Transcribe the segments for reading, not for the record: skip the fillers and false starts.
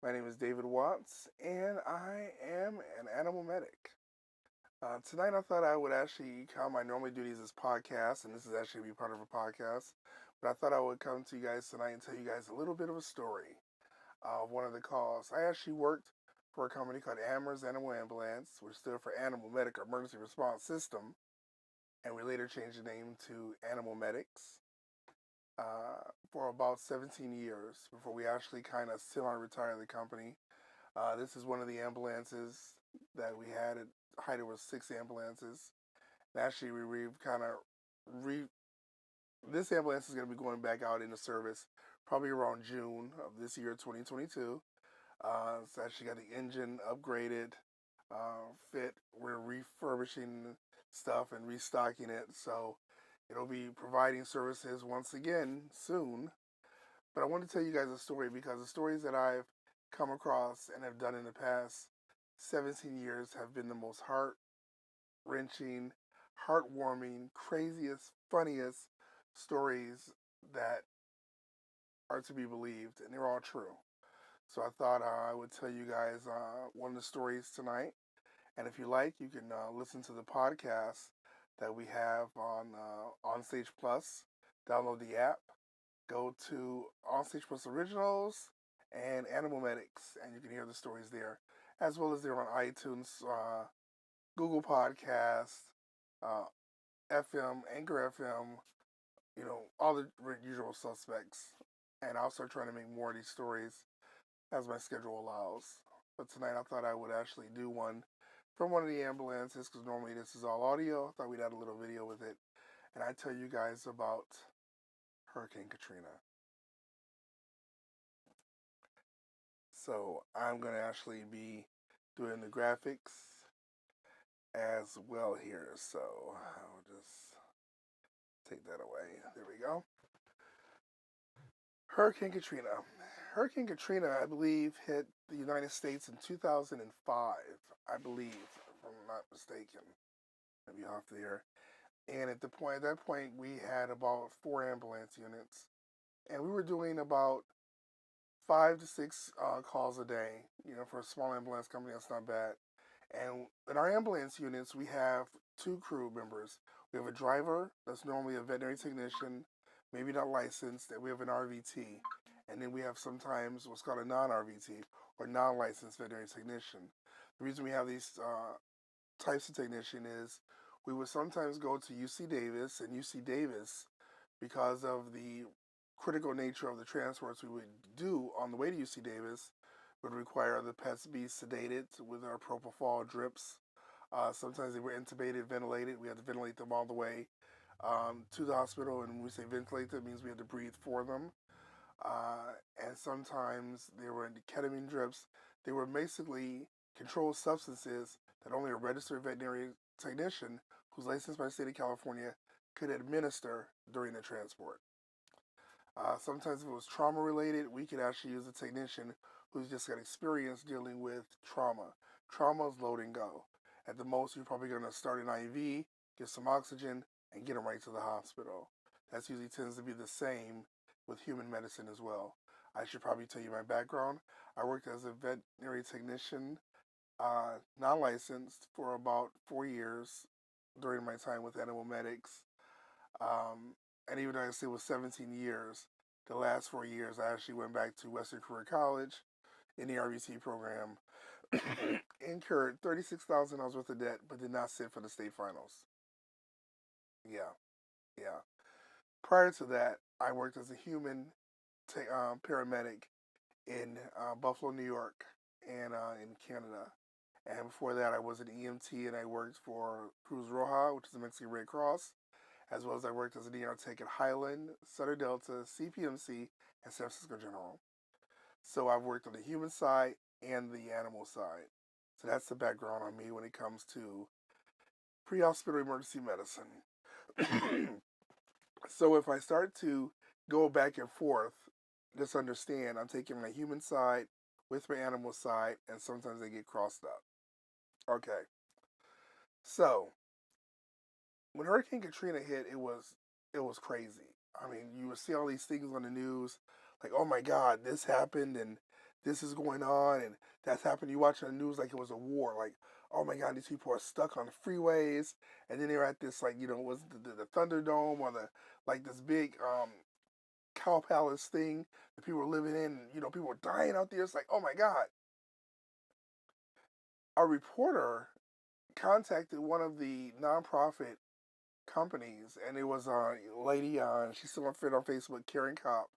My name is David Watts, and I am an animal medic. Tonight, I thought I would actually come. I normally do these as podcasts, and this is actually going to be part of a podcast. But I thought I would come to you guys tonight and tell you guys a little bit of a story of one of the calls. I actually worked for a company called Amherst Animal Ambulance, which stood for Animalmedics Emergency Response System, and we later changed the name to Animalmedics for about 17 years before we actually kind of semi-retired the company. This is one of the ambulances that we had. At height, it was 6 ambulances. And actually, we've kind of re. This ambulance is going to be going back out into service probably around June of this year, 2022. It's actually got the engine upgraded, fit. We're refurbishing stuff and restocking it, so it'll be providing services once again soon. But I want to tell you guys a story because the stories that I've come across and have done in the past 17 years have been the most heart wrenching, heartwarming, craziest, funniest stories that are to be believed, and they're all true. So I thought I would tell you guys one of the stories tonight. And if you like, you can listen to the podcast that we have on Stage Plus. Download the app, go to Onstage Plus Originals and Animalmedics, and you can hear the stories there, as well as they're on iTunes, Google Podcasts, uh, FM, Anchor FM, all the usual suspects. And I'll start trying to make more of these stories as my schedule allows. But tonight I thought I would actually do one from one of the ambulances because normally this is all audio. I thought we'd add a little video with it. And I tell you guys about Hurricane Katrina. So I'm going to actually be doing the graphics as well here. So I'll just take that away. There we go. Hurricane Katrina. Hurricane Katrina, I believe, hit the United States in 2005, I believe, if I'm not mistaken. Maybe off there. And at that point, we had about 4 ambulance units, and we were doing about 5 to 6 calls a day. For a small ambulance company, that's not bad. And in our ambulance units, we have 2 crew members. We have a driver that's normally a veterinary technician, maybe not licensed, and we have an RVT. And then we have sometimes what's called a non-RVT or non-licensed veterinary technician. The reason we have these types of technician is we would sometimes go to UC Davis, and UC Davis, because of the critical nature of the transports we would do on the way to UC Davis, would require the pets be sedated with our propofol drips. Sometimes they were intubated, ventilated. We had to ventilate them all the way to the hospital, and when we say ventilate, that means we had to breathe for them. And sometimes they were in ketamine drips. They were basically controlled substances that only a registered veterinary technician who's licensed by the state of California could administer during the transport. Sometimes if it was trauma related, we could actually use a technician who's just got experience dealing with trauma. Trauma is load and go. At the most, you're probably going to start an IV, get some oxygen, and get them right to the hospital. That usually tends to be the same with human medicine as well. I should probably tell you my background. I worked as a veterinary technician, non-licensed, for about 4 years during my time with Animalmedics. And even though I say it was 17 years, the last 4 years I actually went back to Western Career College in the RVT program, incurred $36,000 worth of debt, but did not sit for the state finals. Yeah. Prior to that, I worked as a human paramedic in Buffalo, New York, and in Canada. And before that, I was an EMT, and I worked for Cruz Roja, which is the Mexican Red Cross, as well as I worked as an ER tech at Highland, Sutter Delta, CPMC, and San Francisco General. So I've worked on the human side and the animal side. So that's the background on me when it comes to pre-hospital emergency medicine. So if I start to go back and forth, just understand I'm taking my human side with my animal side, and sometimes they get crossed up. Okay. So when Hurricane Katrina hit, it was crazy. I mean, you would see all these things on the news, like, oh my God, this happened, and this is going on and that's happening. You watching the news like it was a war. Like, oh my God, these people are stuck on the freeways, and then they're at this like was the Thunderdome or the like this big cow palace thing that people were living in. And, people were dying out there. It's like, oh my God. A reporter contacted one of the nonprofit companies, and it was a lady on. She's still on Facebook, Karen Kopp.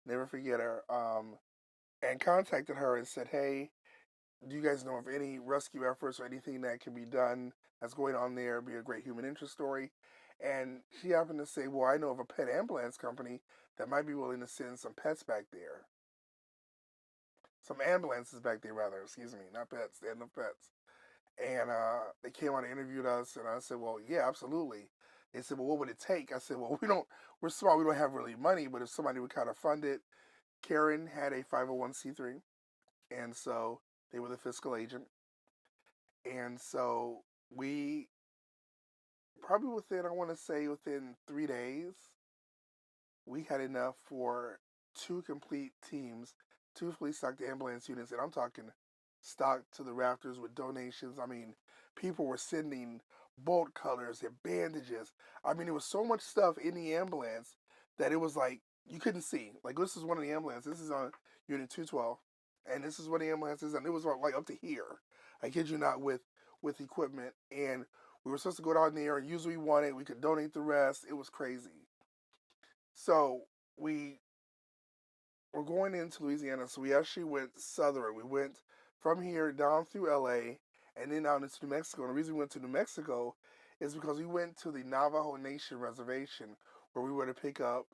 Never forget her. And contacted her and said, "Hey, do you guys know of any rescue efforts or anything that can be done that's going on there? It'd be a great human interest story." And she happened to say, "Well, I know of a pet ambulance company that might be willing to send some pets back there, some ambulances back there, rather. Excuse me, not pets. They had no pets." And they came on and interviewed us, and I said, "Well, yeah, absolutely." They said, "Well, what would it take?" I said, "Well, we're small, we don't have really money, but if somebody would kind of fund it." Karen had a 501c3, and so they were the fiscal agent. And so we probably within, I want to say within 3 days, we had enough for two complete teams, two fully stocked ambulance units, and I'm talking stocked to the rafters with donations. I mean, people were sending bolt cutters and bandages. I mean, there was so much stuff in the ambulance that it was like you couldn't see. Like, this is one of the ambulances. This is on Unit 212, and this is what the ambulance is, and it was like up to here. I kid you not, with equipment, and we were supposed to go down there and use what we wanted. We could donate the rest. It was crazy. So we were going into Louisiana, so we actually went southern. We went from here down through LA and then down into New Mexico. And the reason we went to New Mexico is because we went to the Navajo Nation reservation where we were to pick up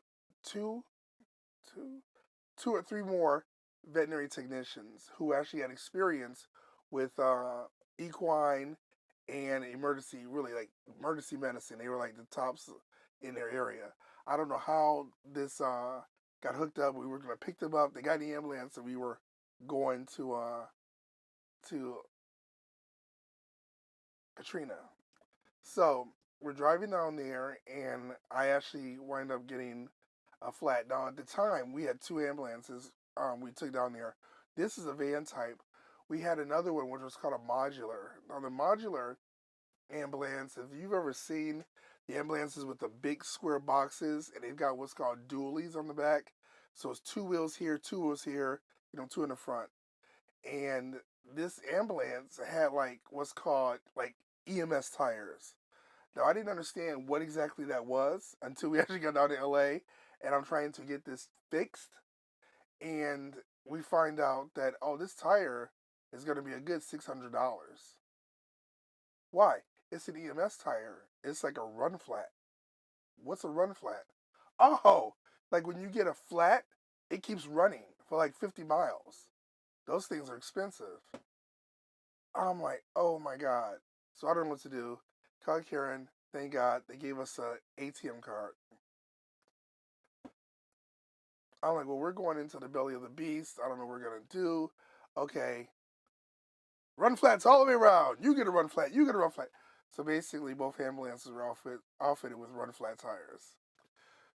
two, two, two or three more veterinary technicians who actually had experience with equine and emergency, really like emergency medicine. They were like the tops in their area. I don't know how this got hooked up. We were gonna pick them up. They got in the ambulance, and we were going to Katrina. So we're driving down there, and I actually wind up getting a flat. Now at the time, we had two ambulances. We took down there. This is a van type. We had another one which was called a modular. Now the modular ambulance, if you've ever seen the ambulances with the big square boxes and they've got what's called dualies on the back. So it's two wheels here, two wheels here, two in the front. And this ambulance had like what's called like EMS tires. Now I didn't understand what exactly that was until we actually got down to LA and I'm trying to get this fixed. And we find out that, oh, this tire is going to be a good $600. Why? It's an EMS tire. It's like a run flat. What's a run flat? Oh, like when you get a flat, it keeps running for like 50 miles. Those things are expensive. I'm like, oh my God. So I don't know what to do. Called Karen. Thank God they gave us a ATM card. I'm like, well, we're going into the belly of the beast. I don't know what we're going to do. Okay. Run flats all the way around. You get a run flat. You get a run flat. So basically, both ambulances were outfitted with run flat tires.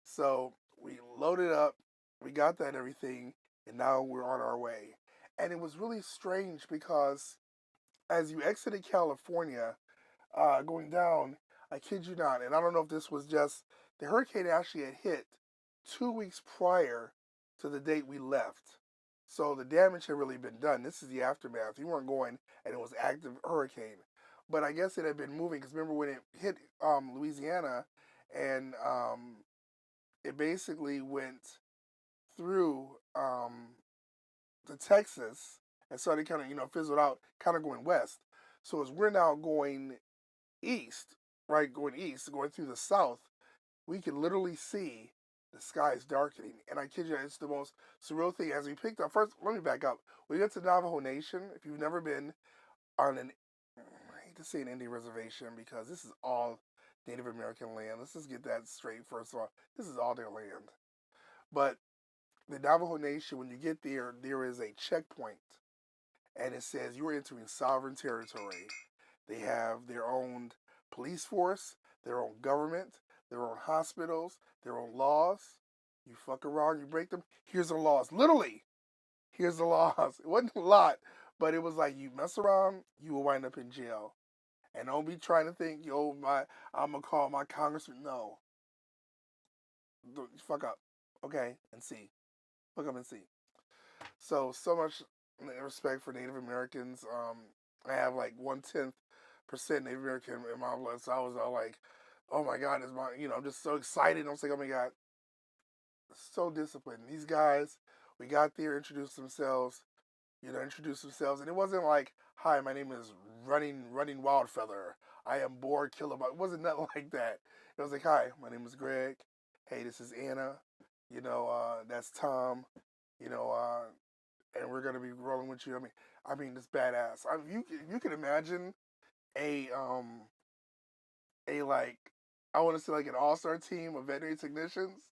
So we loaded up, we got that and everything, and now we're on our way. And it was really strange because as you exited California, going down, I kid you not, and I don't know if this was just the hurricane actually had hit 2 weeks prior to the date we left. So the damage had really been done. This is the aftermath. You weren't going, and it was active hurricane. But I guess it had been moving because remember when it hit Louisiana, and it basically went through to Texas and started kind of fizzled out, kind of going west. So as we're now going east, right, going east, going through the south, we can literally see the skies darkening. And I kid you, it's the most surreal thing. As we picked up, first, let me back up. We got to Navajo Nation. If you've never been on I hate to say an Indian reservation because this is all Native American land. Let's just get that straight first of all. This is all their land. But the Navajo Nation, when you get there, there is a checkpoint. And it says you are entering sovereign territory. They have their own police force, their own government, their own hospitals, their own laws. You fuck around, you break them. Here's the laws. Literally, Here's the laws. It wasn't a lot, but it was like you mess around, you will wind up in jail. And don't be trying to think, yo, I'm gonna call my congressman. No, fuck up, okay, and see, fuck up and see. So much respect for Native Americans. I have like 1/10% Native American in my blood, so I was all like, oh my god, is my, I'm just so excited. I'm like, oh my god, so disciplined. These guys, we got there, introduced themselves, and it wasn't like, "Hi, my name is Running Wildfeather. I am bored, killer." It wasn't nothing like that. It was like, "Hi, my name is Greg. Hey, this is Anna. That's Tom. You know, and we're gonna be rolling with you." I mean, this badass. You can imagine a a like, I want to say like an all-star team of veterinary technicians.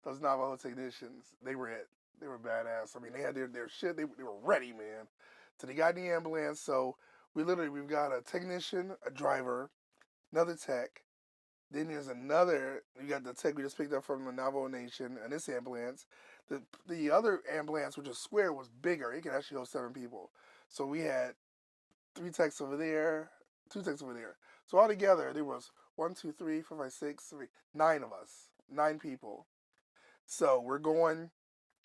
Those Navajo technicians, they were it. They were badass. I mean, they had their shit. They were ready, man. So they got in the ambulance. So we've got a technician, a driver, another tech. Then there's another. You got the tech we just picked up from the Navajo Nation and this ambulance. The other ambulance, which is square, was bigger. It could actually hold 7 people. So we had 3 techs over there, 2 techs over there. So altogether, there was 1, 2, 3, 4, 5, 6, 7, 9 of us, 9 people. So we're going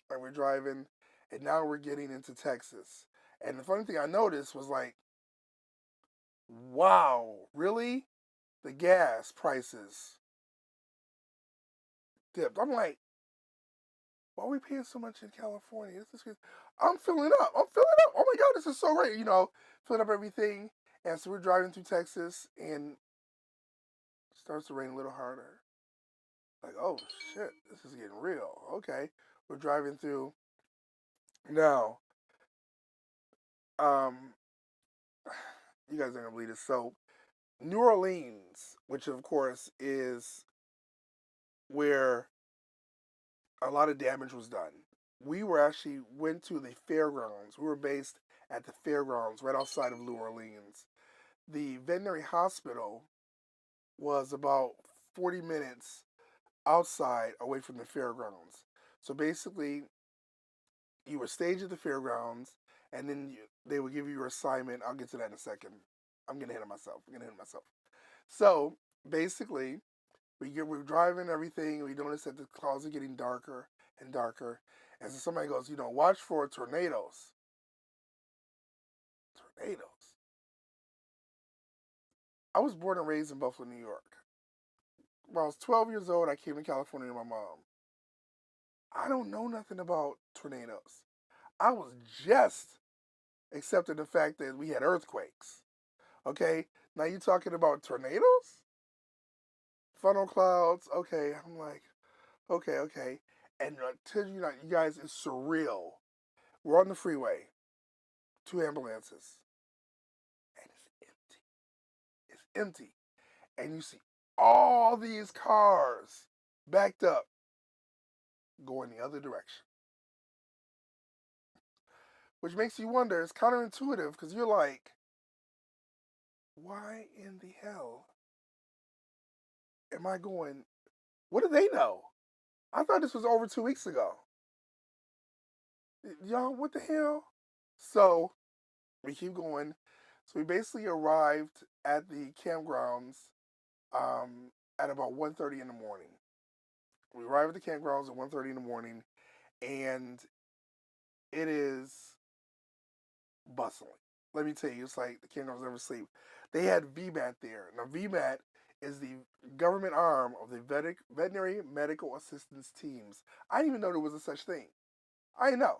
and we're driving, and now we're getting into Texas. And the funny thing I noticed was like, wow, really? The gas prices dipped. I'm like, why are we paying so much in California? I'm filling up. I'm filling up. Oh my God, this is so great. Filling up everything. And so we're driving through Texas, and it starts to rain a little harder. Like, oh shit, this is getting real. Okay, we're driving through. Now, um, you guys aren't gonna believe this. So, New Orleans, which of course is where a lot of damage was done. We were actually went to the fairgrounds. We were based at the fairgrounds right outside of New Orleans. The veterinary hospital was about 40 minutes outside away from the fairgrounds. So basically, you were staged at the fairgrounds, and then they would give you your assignment. I'll get to that in a second. I'm getting ahead of myself. So basically, we're driving everything. We notice that the clouds are getting darker and darker. And so somebody goes, watch for tornadoes. Tornadoes. I was born and raised in Buffalo, New York. When I was 12 years old, I came to California with my mom. I don't know nothing about tornadoes. I was just accepting the fact that we had earthquakes. Okay? Now you talking about tornadoes? Funnel clouds? Okay. I'm like, okay. And tell you, you guys, it's surreal. We're on the freeway, 2 ambulances, and it's empty. It's empty. And you see all these cars backed up going the other direction. Which makes you wonder, it's counterintuitive because you're like, why in the hell am I going? What do they know? I thought this was over 2 weeks ago. Y'all, what the hell? So we keep going. So we basically arrived at the campgrounds at about 1:30 in the morning. We arrived at the campgrounds at 1:30 in the morning, and it is bustling. Let me tell you, it's like the campgrounds never sleep. They had VMAT there. Now, VMAT is the government arm of the Veterinary Medical Assistance Teams. I didn't even know there was a such thing. I didn't know.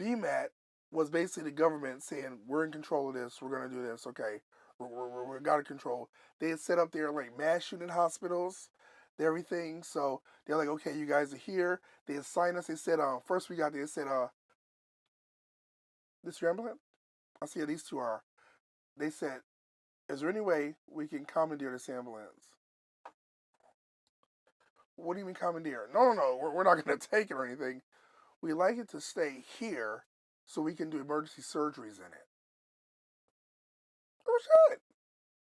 VMAT was basically the government saying, we're in control of this, we're going to do this, okay, we're got to control. They had set up their like mass shooting hospitals, everything, so they're like, okay, you guys are here. They assigned us, they said, first we got there, they said, this your ambulance? I see these two are. They said, is there any way we can commandeer this ambulance? What do you mean commandeer? No, we're not going to take it or anything. We like it to stay here so we can do emergency surgeries in it. Oh, shit.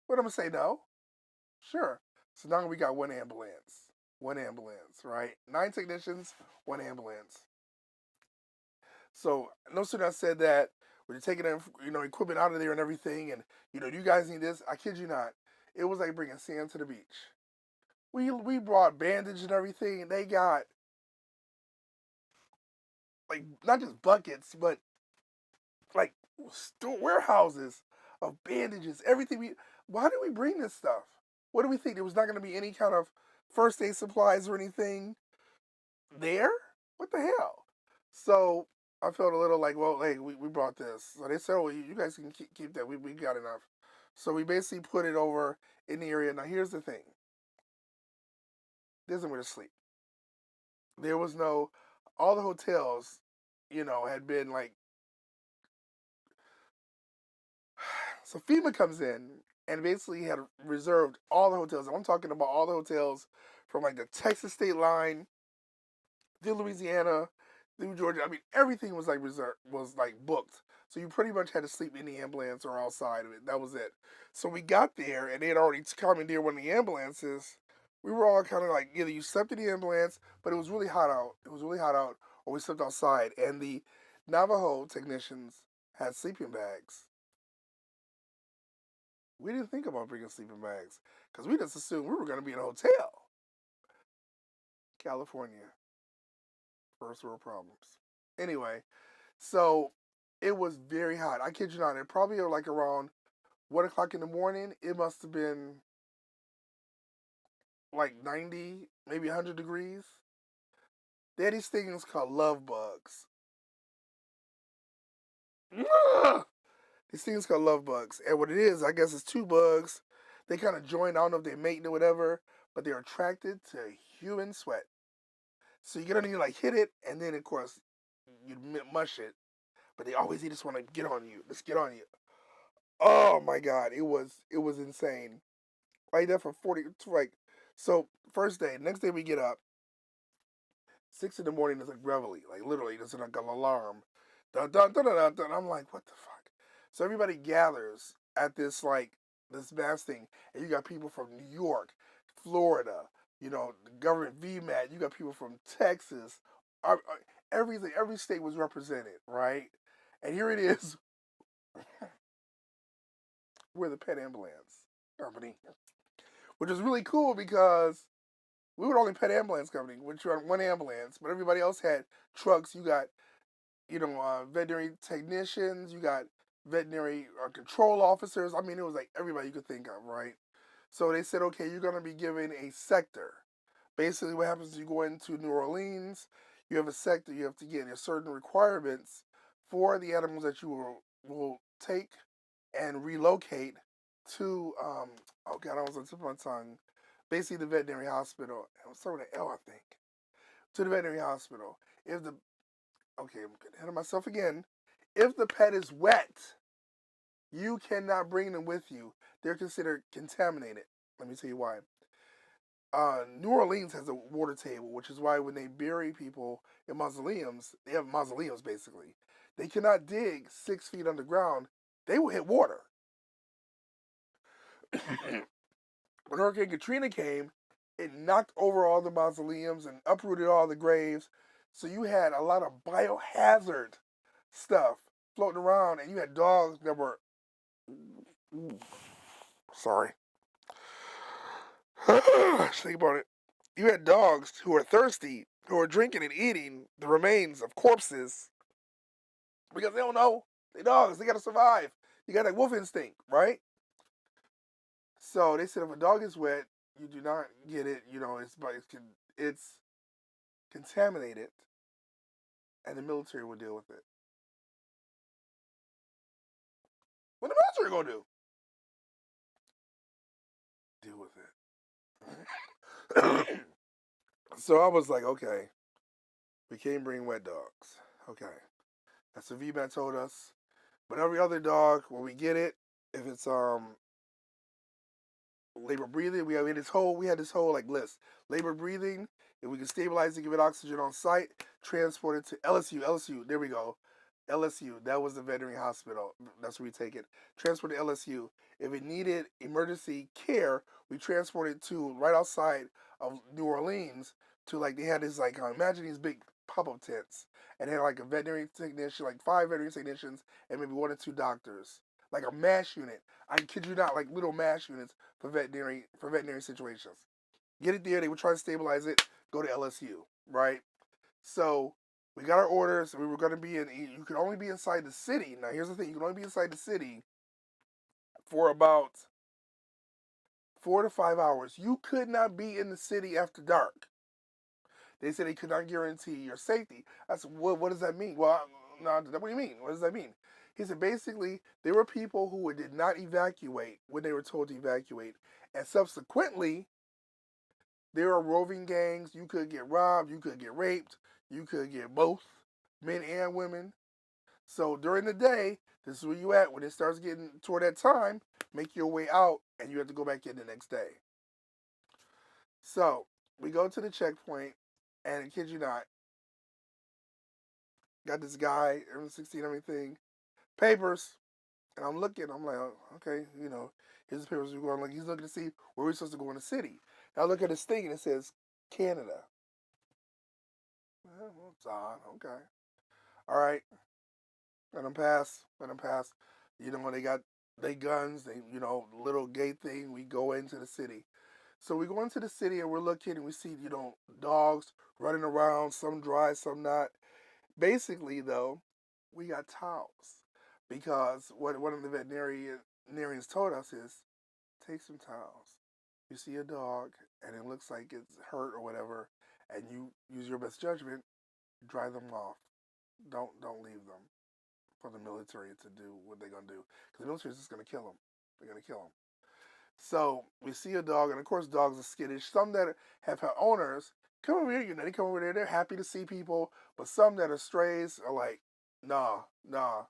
What, I'm going to say no? Sure. So now we got 1 ambulance. 1 ambulance, right? 9 technicians, 1 ambulance. So no sooner I said that, when you're taking equipment out of there and everything, and do you guys need this? I kid you not, it was like bringing sand to the beach. We brought bandage and everything, and they got like not just buckets, but like warehouses of bandages, everything. Why did we bring this stuff? What do we think? There was not going to be any kind of first aid supplies or anything there? What the hell? So I felt a little like, well, hey, we brought this. So they said, oh, you guys can keep that. We got enough. So we basically put it over in the area. Now, here's the thing, there's nowhere to sleep. There was no, all the hotels, had been like, so FEMA comes in and basically had reserved all the hotels. I'm talking about all the hotels from like the Texas state line through Louisiana, through Georgia. I mean, everything was like reserved, was like booked. So you pretty much had to sleep in the ambulance or outside of it. That was it. So we got there and they had already commandeered one of the ambulances. We were all kind of like, either you slept in the ambulance, but it was really hot out. It was really hot out, or we slept outside. And the Navajo technicians had sleeping bags. We didn't think about bringing sleeping bags because we just assumed we were going to be in a hotel. California, first world problems. Anyway, so it was very hot. I kid you not. It probably like around 1 o'clock in the morning. It must have been like 90, maybe 100 degrees. They had these things called love bugs. These things called love bugs. And what it is, I guess it's two bugs. They kind of join. I don't know if they're mating or whatever, but they're attracted to human sweat. So you get on and you like hit it, and then of course you mush it. But they always just want to get on you. Let's get on you. Oh my god, it was insane. Like that for 40, like, so first day, next day we get up, 6 in the morning is like reveille, like literally there's like an alarm. Dun, dun, dun, dun, dun, dun. I'm like, what the fuck? So everybody gathers at this mass thing, and you got people from New York, Florida, the government VMAT. You got people from Texas. Everything, every state was represented, right? And here it is. We're the pet ambulance company, which is really cool because we were the only pet ambulance company, which were on one ambulance, but everybody else had trucks. You got, veterinary technicians, you got veterinary control officers. I mean, it was like everybody you could think of, right? So they said, okay, you're going to be given a sector. Basically, what happens is you go into New Orleans, you have a sector, you have to get certain requirements for the animals that you will take and relocate to, oh God, I was on the tip of my tongue, basically the veterinary hospital. It was starting with an L, I think. To the veterinary hospital. Okay, I'm getting ahead of myself again. If the pet is wet, you cannot bring them with you. They're considered contaminated. Let me tell you why. New Orleans has a water table, which is why when they bury people in mausoleums, they have mausoleums basically. They cannot dig 6 feet underground. They will hit water. When Hurricane Katrina came, it knocked over all the mausoleums and uprooted all the graves. So you had a lot of biohazard stuff floating around, and you had dogs that were, sorry, think about it. You had dogs who were thirsty, who were drinking and eating the remains of corpses because they don't know. They dogs. They gotta survive. You got that wolf instinct, right? So they said if a dog is wet, you do not get it. It's contaminated, and the military will deal with it. What the military gonna do? Deal with it. So I was like, okay, we can't bring wet dogs. Okay, that's what VMAT told us. But every other dog, when we get it, if it's labor breathing, we had this whole like list. Labor breathing, if we can stabilize it, give it oxygen on site, transport it to LSU. LSU, there we go. LSU, that was the veterinary hospital. That's where we take it. Transport to LSU. If it needed emergency care, we transport it to right outside of New Orleans to, like, they had this, like, imagine these big pop-up tents, and they had like a veterinary technician, like 5 veterinary technicians, and maybe 1 or 2 doctors, like a mash unit. I kid you not, like little mash units for veterinary situations. Get it there. They would try to stabilize it. Go to LSU, right? So we got our orders. We were going to be in. You could only be inside the city. Now here's the thing: you can only be inside the city for about 4 to 5 hours. You could not be in the city after dark. They said they could not guarantee your safety. I said, what does that mean? Well, no, what do you mean? What does that mean? He said basically there were people who did not evacuate when they were told to evacuate, and subsequently there are roving gangs. You could get robbed, you could get raped, you could get both, men and women. So during the day, this is where you at. When it starts getting toward that time, make your way out, and you have to go back in the next day. So we go to the checkpoint, and I kid you not, got this guy, M16, everything, papers, and I'm looking. I'm like, oh, okay, here's the papers we're going. Like he's looking to see where we're supposed to go in the city. And I look at this thing, and it says Canada. Well, it's odd. Okay, all right. Let them pass. Let them pass. When they got they guns, they little gate thing. We go into the city. So we go into the city and we're looking and we see dogs running around. Some dry, some not. Basically, though, we got towels because what one of the veterinarians told us is take some towels. You see a dog and it looks like it's hurt or whatever, and you use your best judgment, dry them off. Don't leave them for the military to do what they're gonna do, because the military is just gonna kill them. They're gonna kill them. So we see a dog, and of course dogs are skittish. Some that have had owners come over here, they come over there, they're happy to see people, but some that are strays are like, nah, nah,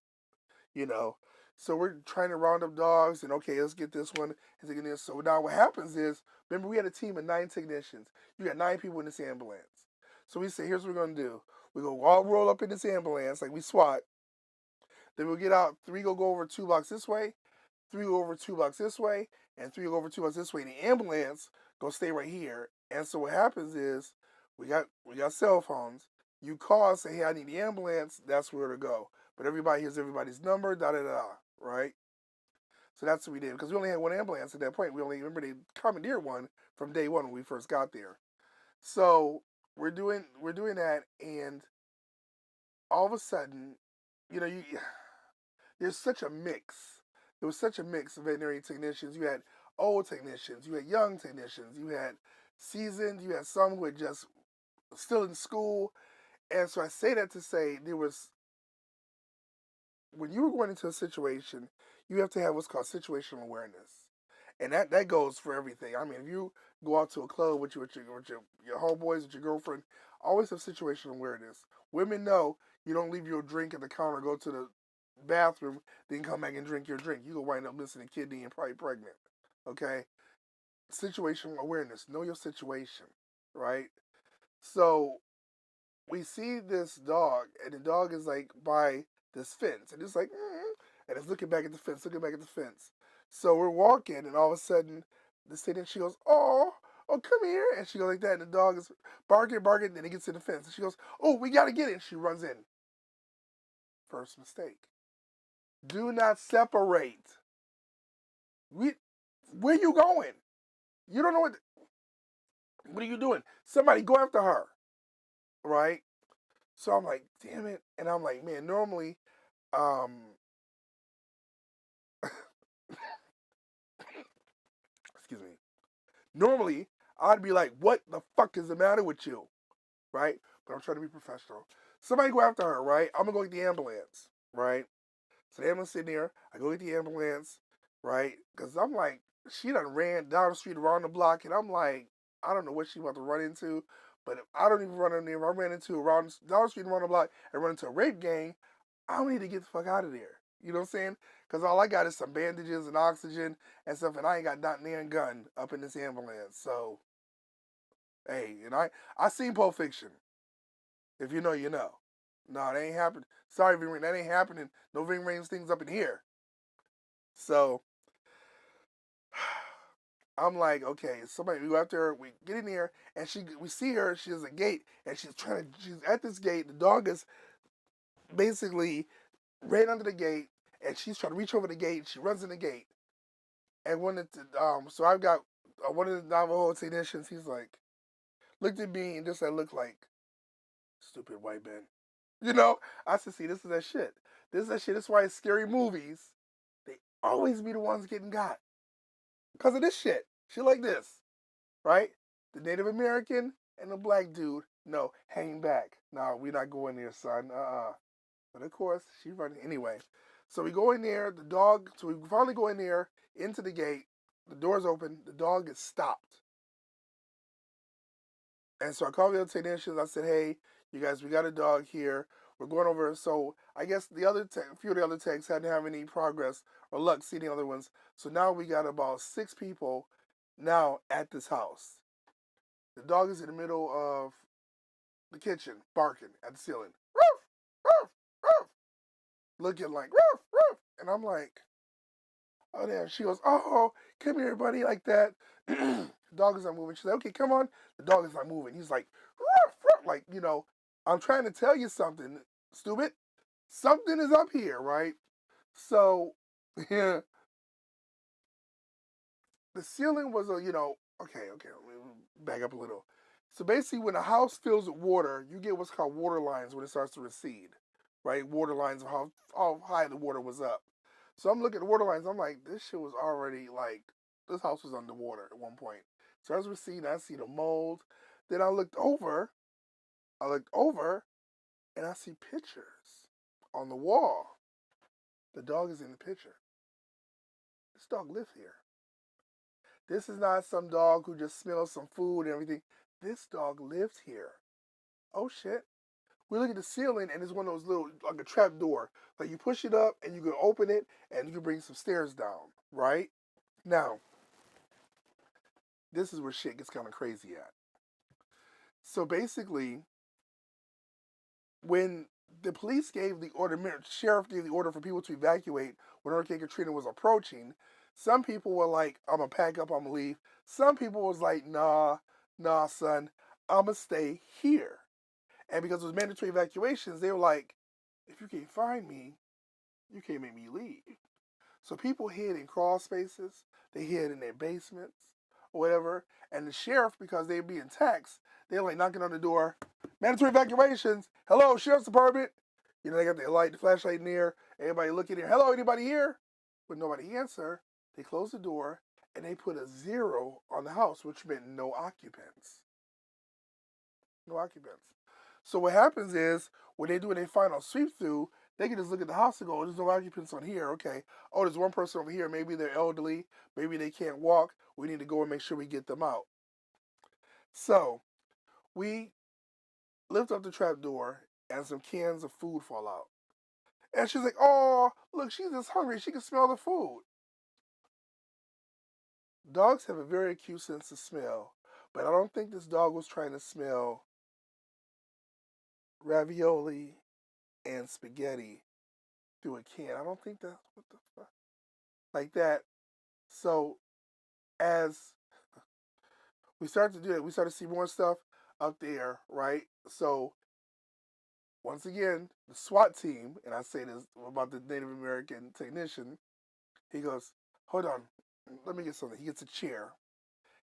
you know. So we're trying to round up dogs, and okay, let's get this one. So now what happens is, remember we had a team of 9 technicians. You got 9 people in this ambulance. So we say, here's what we're gonna do. We go all roll up in this ambulance like we SWAT. Then we'll get out. 3 go over 2 blocks this way. 3 go over 2 blocks this way, and 3 go over 2 blocks this way. The ambulance gonna stay right here. And so what happens is we got cell phones. You call, say, hey, I need the ambulance. That's where to go. But everybody hears everybody's number, da da da, right? So that's what we did, because we only had 1 ambulance at that point. We only remember they commandeered one from day one when we first got there. So we're doing that, and all of a sudden, there's such a mix. There was such a mix of veterinary technicians. You had old technicians, you had young technicians, you had seasoned, you had some who were just still in school. And so I say that to say when you were going into a situation, you have to have what's called situational awareness. And that goes for everything. I mean, if you go out to a club with your homeboys, with your girlfriend, always have situational awareness. Women know you don't leave your drink at the counter, go to the bathroom, then come back and drink your drink. You will wind up missing a kidney and probably pregnant. Okay? Situational awareness. Know your situation. Right? So we see this dog, and the dog is like by this fence, and it's like, and it's looking back at the fence, looking back at the fence. So we're walking, and all of a sudden, this thing, she goes, oh, come here, and she goes like that, and the dog is barking, barking, then it gets to the fence, and she goes, oh, we gotta get it, and she runs in. First mistake. Do not separate. Where you going? You don't know what are you doing? Somebody go after her, right? So I'm like, damn it, and I'm like, man, normally, excuse me. Normally, I'd be like, what the fuck is the matter with you? Right? But I'm trying to be professional. Somebody go after her, right? I'm going to go get the ambulance, right? So the ambulance sitting there. I go get the ambulance, right? Because I'm like, she done ran down the street around the block, and I'm like, I don't know what she about to run into, but if I don't even run in there, if I ran into down the street around the block and run into a rape gang, I don't need to get the fuck out of there. You know what I'm saying? Because all I got is some bandages and oxygen and stuff, and I ain't got nothing near a gun up in this ambulance. So, hey, and I seen Pulp Fiction. If you know, you know. No, that ain't happening. Sorry, Ving Rhames, that ain't happening. No Ving Rhames things up in here. So, I'm like, okay, somebody, we go after her, we get in here, and we see her, she has a gate, and she's at this gate, the dog is basically right under the gate, and she's trying to reach over the gate, she runs in the gate, and so I've got one of the Navajo technicians, he's like, looked at me, and just that look like, stupid white man. You know, I said, see, this is that shit. This is that shit, that's why it's scary movies, they always be the ones getting got. Because of this shit. Shit like this. Right? The Native American and the black dude, no, hang back. No, we're not going there, son. But of course, she running anyway. So we go in there, so we finally go in there, into the gate, the door's open, the dog is stopped. And so I called the other technicians, I said, hey, you guys, we got a dog here. We're going over, so I guess a few of the other techs hadn't have any progress or luck seeing the other ones. So now we got about 6 people now at this house. The dog is in the middle of the kitchen, barking at the ceiling. Roof, roof, roof. Looking like, roof, roof. And I'm like, oh, damn. She goes, oh, come here, buddy, like that. The dog is not moving. She's like, okay, come on. The dog is not moving. He's like, roof, roof. Like, I'm trying to tell you something, stupid. Something is up here, right? So, yeah, the ceiling was okay, let me back up a little. So basically, when a house fills with water, you get what's called water lines when it starts to recede, right? Water lines of how high the water was up. So I'm looking at the water lines. I'm like, this shit was already like, this house was underwater at one point. So as we're seeing, I see the mold. Then I looked over, and I see pictures on the wall. The dog is in the picture. This dog lived here. This is not some dog who just smells some food and everything. This dog lived here. Oh shit. We look at the ceiling and it's one of those little, like a trap door. Like you push it up and you can open it and you can bring some stairs down, right? Now, this is where shit gets kind of crazy at. So basically, when the police gave the order, sheriff gave the order for people to evacuate when Hurricane Katrina was approaching, some people were like, I'm going to pack up, I'm going to leave. Some people was like, nah, son, I'm going to stay here. And because it was mandatory evacuations, they were like, if you can't find me, you can't make me leave. So people hid in crawl spaces, they hid in their basements, or whatever. And the sheriff, because they'd be in tax, they're like knocking on the door, mandatory evacuations, hello, sheriff's department. They got their light, the flashlight in there, everybody looking there, hello, anybody here? But nobody answer. They close the door, and they put a 0 on the house, which meant no occupants. No occupants. So what happens is, when they do their final sweep through, they can just look at the house and go, there's no occupants on here, okay. Oh, there's one person over here, maybe they're elderly, maybe they can't walk, we need to go and make sure we get them out. So, we lift up the trap door, and some cans of food fall out. And she's like, oh, look, she's just hungry, she can smell the food. Dogs have a very acute sense of smell, but I don't think this dog was trying to smell ravioli and spaghetti through a can. I don't think that's what the fuck. Like that. So as we start to do it, we start to see more stuff up there, right? So once again, the SWAT team, and I say this about the Native American technician, he goes, hold on, let me get something. He gets a chair.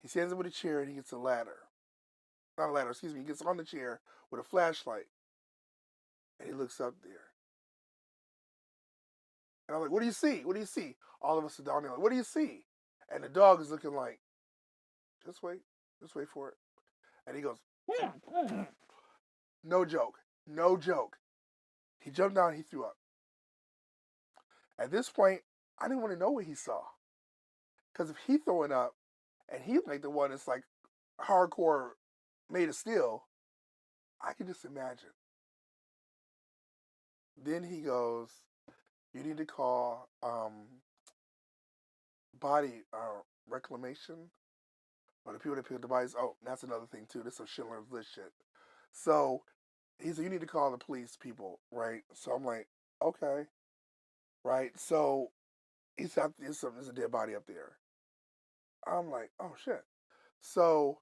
He stands up with a chair and he gets a ladder. Not a ladder, excuse me. He gets on the chair with a flashlight. And he looks up there. And I'm like, what do you see? What do you see? All of us are down there like, what do you see? And the dog is looking like, just wait for it. And he goes, no joke, no joke. He jumped down, he threw up. At this point, I didn't want to know what he saw. Because if he throwing up, and he's like the one that's like hardcore made of steel, I can just imagine. Then he goes, you need to call body reclamation. Or the people that pick up the bodies. Oh, that's another thing too. This is Schindler's List shit. So he said, you need to call the police people, right? So I'm like, okay. Right? So he said, there's a dead body up there. I'm like, oh shit. So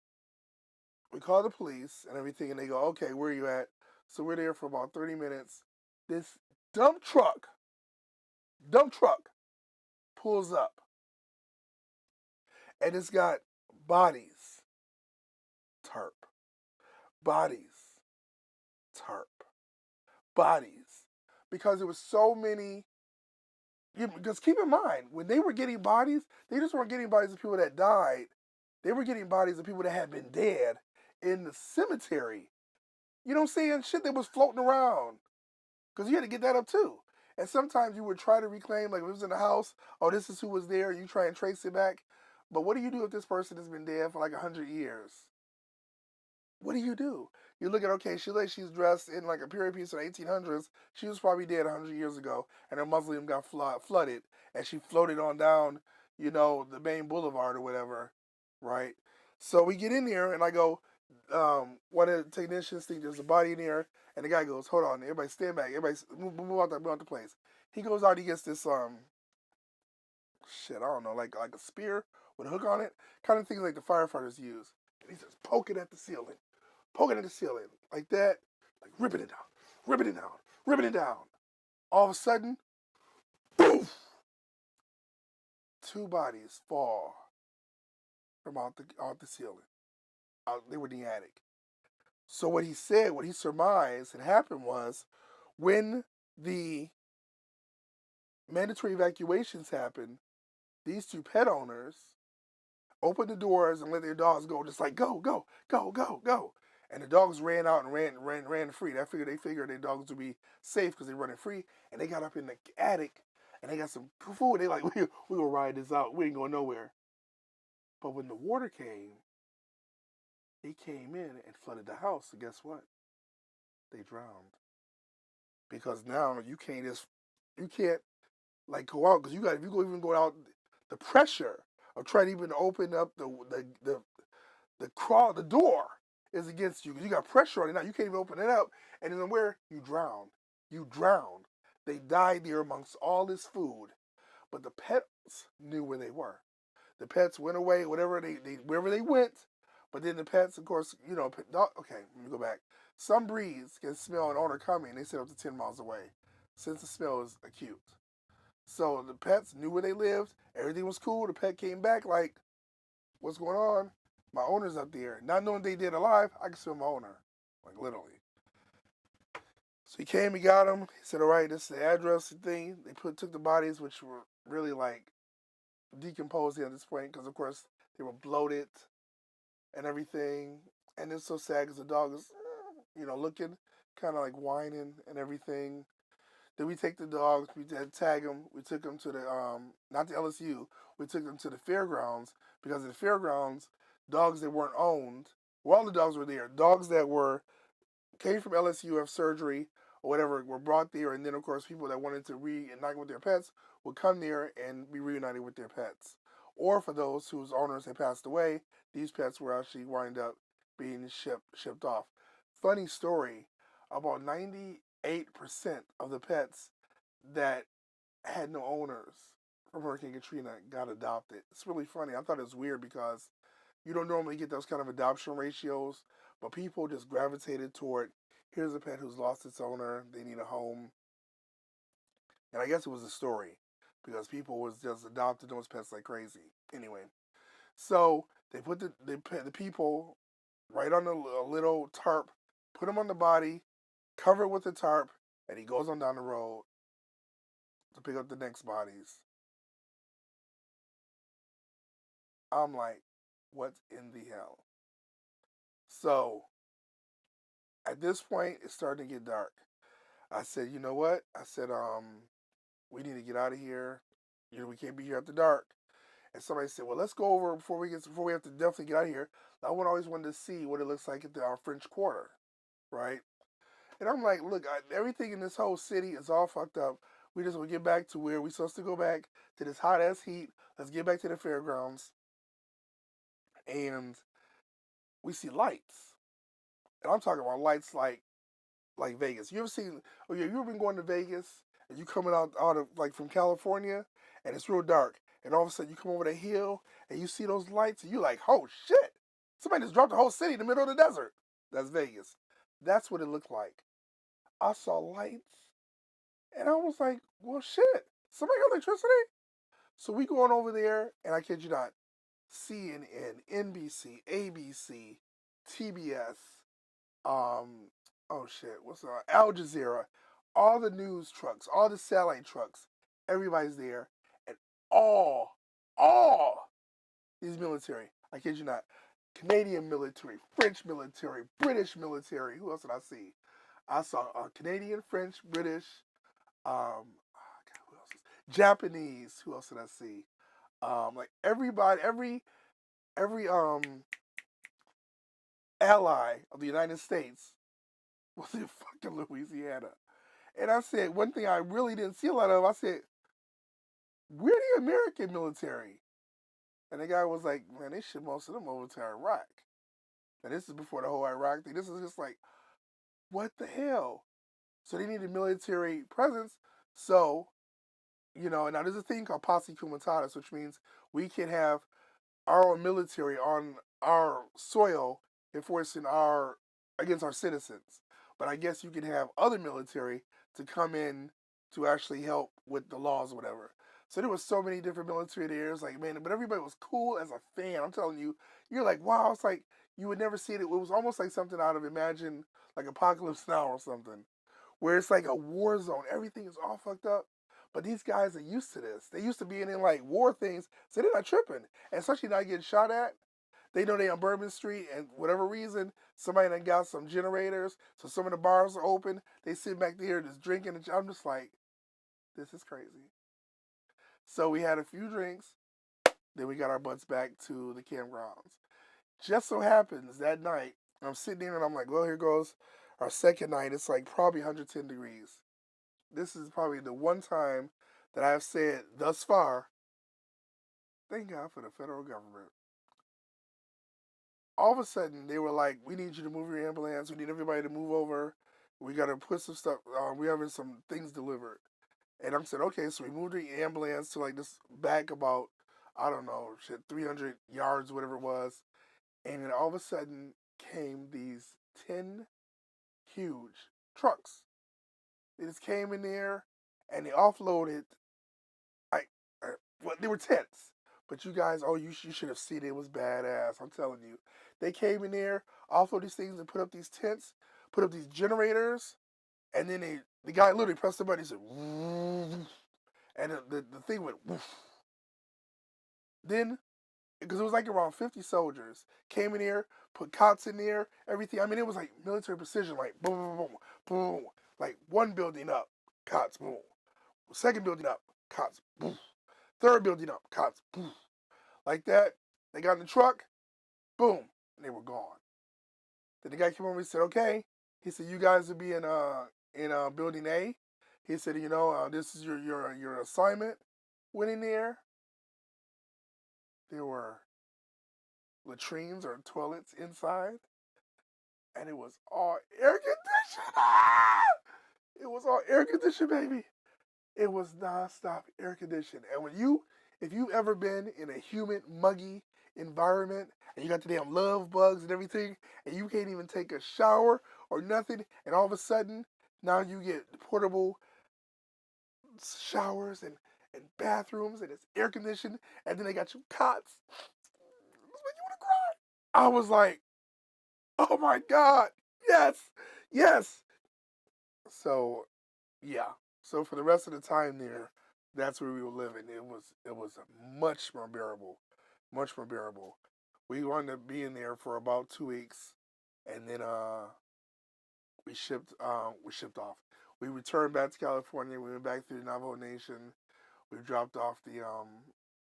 we call the police and everything, and they go, okay, where are you at? So we're there for about 30 minutes. This dump truck, dump truck pulls up, and it's got bodies, tarp, bodies, tarp, bodies. Because there was so many. Because keep in mind, when they were getting bodies, they just weren't getting bodies of people that died. They were getting bodies of people that had been dead in the cemetery. You know what I'm saying? Shit that was floating around. Because you had to get that up too. And sometimes you would try to reclaim, like if it was in the house, oh, this is who was there, and you try and trace it back. But what do you do if this person has been dead for like 100 years? What do you do? You look at, okay, she's dressed in like a period piece of the 1800s. She was probably dead 100 years ago, and her mausoleum got flooded, and she floated on down, the main boulevard or whatever, right? So we get in there, and I go, one of the technicians think there's a body in here, and the guy goes, hold on, everybody stand back, everybody move out the place. He goes out, he gets this, shit, I don't know, like a spear with a hook on it, kind of things like the firefighters use. And he's just poking at the ceiling like that, like ripping it down, ripping it down, ripping it down. All of a sudden, boom! Two bodies fall from out the ceiling. They were in the attic. So what he surmised had happened was when the mandatory evacuations happened, these two pet owners opened the doors and let their dogs go, just like go, go, go, go, go. And the dogs ran out and ran free. They figured their dogs would be safe because they're running free. And they got up in the attic and they got some food. They like, we gonna ride this out. We ain't going nowhere. But when the water came, it came in and flooded the house. And guess what? They drowned. Because now you can't like go out, because if you go even go out, the pressure of trying to even open up the door is against you, because you got pressure on it now. You can't even open it up, and then where you drown, you drowned. They died there amongst all this food, but the pets knew where they were. The pets went away, wherever they went. But then the pets, of course, okay, let me go back. Some breeds can smell an owner coming. They sit up to 10 miles away, since the smell is acute. So the pets knew where they lived. Everything was cool. The pet came back like, what's going on? My owner's up there. Not knowing they did alive, I could smell my owner. Like, literally. So he came, he got him. He said, all right, this is the address thing. They took the bodies, which were really like decomposing at this point, because of course they were bloated and everything. And it's so sad because the dog is, looking kind of like whining and everything. Then we take the dogs, we had tag them, we took them to the, not the LSU, we took them to the fairgrounds, because in the fairgrounds, dogs that weren't owned, well, all the dogs were there. Dogs that came from LSU, have surgery, or whatever, were brought there, and then, of course, people that wanted to reunite with their pets would come there and be reunited with their pets. Or for those whose owners had passed away, these pets were actually wind up being shipped off. Funny story, about 98% of the pets that had no owners from Hurricane Katrina got adopted. It's really funny. I thought it was weird because you don't normally get those kind of adoption ratios, but people just gravitated toward, here's a pet who's lost its owner, they need a home. And I guess it was a story, because people was just adopting those pets like crazy. Anyway, so they put the people right on a little tarp, put him on the body, cover it with the tarp, and he goes on down the road to pick up the next bodies. I'm like, what in the hell? So at this point, it's starting to get dark. I said, you know what? I said, we need to get out of here. We can't be here after dark. And somebody said, well, let's go over before we have to definitely get out of here. I always wanted to see what it looks like at our French Quarter, right? And I'm like, look, everything in this whole city is all fucked up. We just want to get back to where we're supposed to go back to this hot ass heat. Let's get back to the fairgrounds. And we see lights. And I'm talking about lights like Vegas. You ever been going to Vegas and you coming out of like from California and it's real dark and all of a sudden you come over the hill and you see those lights and you're like, oh shit, somebody just dropped the whole city in the middle of the desert. That's Vegas. That's what it looked like. I saw lights and I was like, well shit, somebody got electricity? So we going over there and I kid you not, CNN, NBC, ABC, TBS, um, oh shit, what's Al Jazeera, all the news trucks, all the satellite trucks, everybody's there, and all these military, I kid you not, Canadian military, French military, British military. Who else did I see? I saw Canadian, French, British, God, who else? Japanese. Who else did I see? Like everybody, every ally of the United States was in fucking Louisiana. And I said, one thing I really didn't see a lot of, I said, we're the American military. And the guy was like, man, they ship most of them over to Iraq. And this is before the whole Iraq thing. This is just like, what the hell? So they needed military presence. So, now there's a thing called posse comitatus, which means we can have our own military on our soil enforcing against our citizens. But I guess you can have other military to come in to actually help with the laws or whatever. So there was so many different military there. It's like, man, but everybody was cool as a fan. I'm telling you, you're like, wow, it's like you would never see it. It was almost like something out of Imagine, like Apocalypse Now or something, where it's like a war zone. Everything is all fucked up. But these guys are used to this. They used to being in like war things, so they're not tripping. And especially not getting shot at. They know they on Bourbon Street, and whatever reason, somebody done got some generators, so some of the bars are open. They sit back there just drinking, and I'm just like, this is crazy. So we had a few drinks, then we got our butts back to the campgrounds. Just so happens that night, I'm sitting there and I'm like, well, here goes our second night. It's like probably 110 degrees. This is probably the one time that I've said thus far, thank God for the federal government. All of a sudden, they were like, we need you to move your ambulance. We need everybody to move over. We got to put some stuff, we're having some things delivered. And I said, okay, so we moved the ambulance to like this back about, I don't know, 300 yards, whatever it was. And then all of a sudden came these 10 huge trucks. They just came in there and they offloaded, well, they were tents. But you guys, you should have seen it. It was badass. I'm telling you. They came in there, offload these things, and put up these tents, put up these generators, and then the guy literally pressed the button. He said, woof, and the thing went woof. Then, because it was like around 50 soldiers, came in here, put cots in there, everything. I mean, it was like military precision, like boom, boom, boom, boom. Like one building up, cots, boom. Second building up, cots, boom. Third building up, cots, boom. Like that. They got in the truck, boom, and they were gone. Then the guy came over and said, okay. He said, you guys will be in building A. He said, this is your assignment. Went in there. There were latrines or toilets inside. And it was all air conditioned. It was all air conditioned, baby. It was nonstop air conditioned. And if you've ever been in a humid, muggy environment, and you got the damn love bugs and everything, and you can't even take a shower or nothing, and all of a sudden, now you get portable showers and bathrooms, and it's air conditioned, and then they got you cots. It's like you want to cry. I was like, oh my God, yes, yes. So, yeah. So for the rest of the time there, that's where we were living. It was much more bearable, much more bearable. We wound up being there for about 2 weeks, and then we shipped off. We returned back to California. We went back through the Navajo Nation. We dropped off the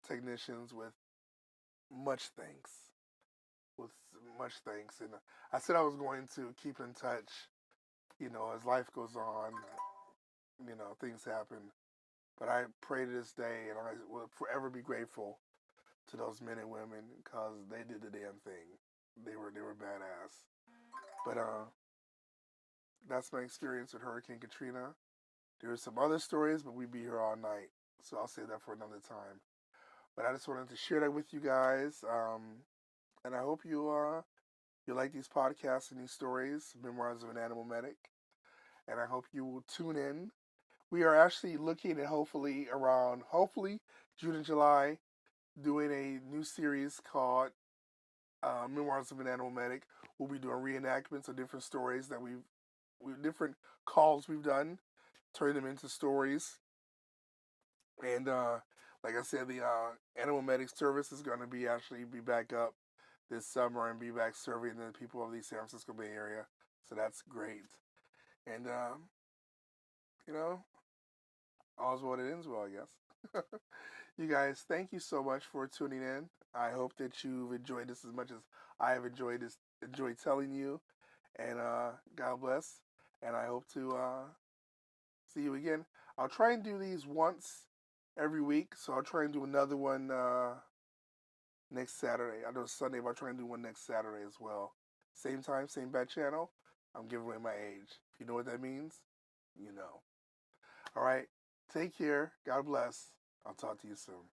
technicians with much thanks, with much thanks, and I said I was going to keep in touch. As life goes on, things happen. But I pray to this day, and I will forever be grateful to those men and women because they did the damn thing. They were badass. But that's my experience with Hurricane Katrina. There are some other stories, but we'd be here all night, so I'll save that for another time. But I just wanted to share that with you guys. And I hope you like these podcasts and these stories, Memoirs of an Animal Medic. And I hope you will tune in. We are actually looking at hopefully June and July, doing a new series called Memoirs of an Animal Medic. We'll be doing reenactments of different stories that different calls we've done, turn them into stories. And like I said, the Animal Medic service is going to be back up this summer and be back serving the people of the San Francisco Bay Area. So that's great. And you know, all's well that ends well, I guess. You guys, thank you so much for tuning in. I hope that you've enjoyed this as much as I have enjoyed telling you. And God bless. And I hope to see you again. I'll try and do these once every week. So I'll try and do another one next Saturday. I know Sunday, but I'll try and do one next Saturday as well. Same time, same bad channel. I'm giving away my age. If you know what that means, you know. All right. Take care. God bless. I'll talk to you soon.